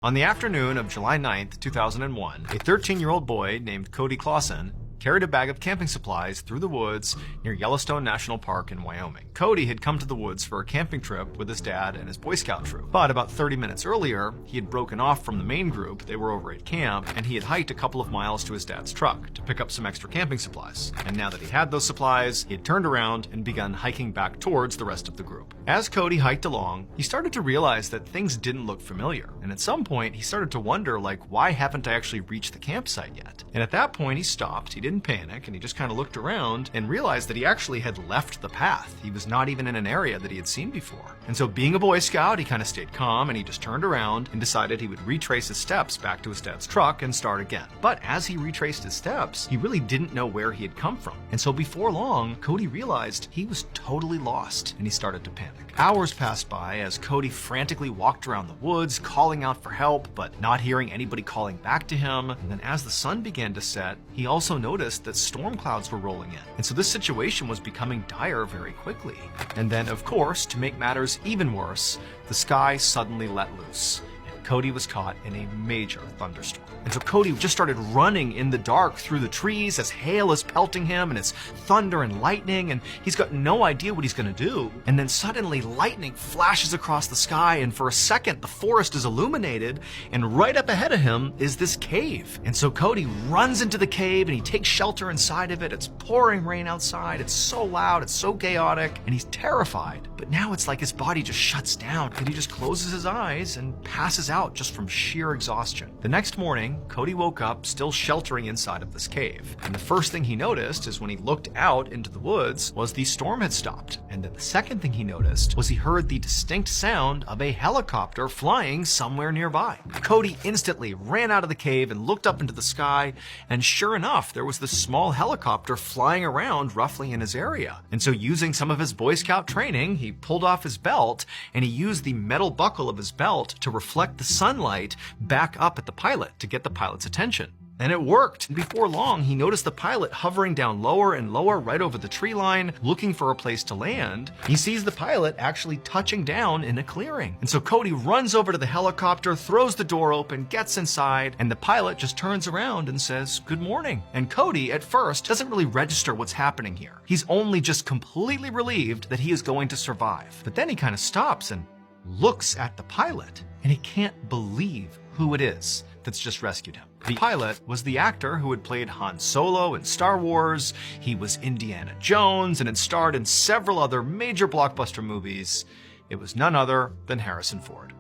On the afternoon of July 9th, 2001, a 13-year-old boy named Cody Clausen carried a bag of camping supplies through the woods near Yellowstone National Park in Wyoming. Cody had come to the woods for a camping trip with his dad and his Boy Scout troop, but about 30 minutes earlier, he had broken off from the main group. They were over at camp, and he had hiked a couple of miles to his dad's truck to pick up some extra camping supplies. And now that he had those supplies, he had turned around and begun hiking back towards the rest of the group. As Cody hiked along, he started to realize that things didn't look familiar, and at some point, he started to wonder, why haven't I actually reached the campsite yet? And at that point, he stopped. He didn't panic, and he just kind of looked around and realized that he actually had left the path. He was not even in an area that he had seen before. And so being a Boy Scout, he kind of stayed calm, and he just turned around and decided he would retrace his steps back to his dad's truck and start again. But as he retraced his steps, he really didn't know where he had come from. And so before long, Cody realized he was totally lost, and he started to panic. Hours passed by as Cody frantically walked around the woods, calling out for help, but not hearing anybody calling back to him. And then as the sun began to set, he also noticed that storm clouds were rolling in. And so this situation was becoming dire very quickly. And then, of course, to make matters even worse, the sky suddenly let loose. Cody was caught in a major thunderstorm. And so Cody just started running in the dark through the trees as hail is pelting him and it's thunder and lightning, and he's got no idea what he's going to do. And then suddenly lightning flashes across the sky, and for a second the forest is illuminated, and right up ahead of him is this cave. And so Cody runs into the cave and he takes shelter inside of it. It's pouring rain outside. It's so loud. It's so chaotic, and he's terrified. But now it's like his body just shuts down, and he just closes his eyes and passes out just from sheer exhaustion. The next morning, Cody woke up still sheltering inside of this cave. And the first thing he noticed is when he looked out into the woods was the storm had stopped. And then the second thing he noticed was he heard the distinct sound of a helicopter flying somewhere nearby. Cody instantly ran out of the cave and looked up into the sky, and sure enough, there was this small helicopter flying around roughly in his area. And so using some of his Boy Scout training, he pulled off his belt and he used the metal buckle of his belt to reflect the sunlight back up at the pilot to get the pilot's attention. And it worked. Before long, he noticed the pilot hovering down lower and lower right over the tree line, looking for a place to land. He sees the pilot actually touching down in a clearing. And so Cody runs over to the helicopter, throws the door open, gets inside, and the pilot just turns around and says, "Good morning." And Cody, at first, doesn't really register what's happening here. He's only just completely relieved that he is going to survive. But then he kind of stops and looks at the pilot, and he can't believe who it is that's just rescued him. The pilot was the actor who had played Han Solo in Star Wars. He was Indiana Jones and had starred in several other major blockbuster movies. It was none other than Harrison Ford.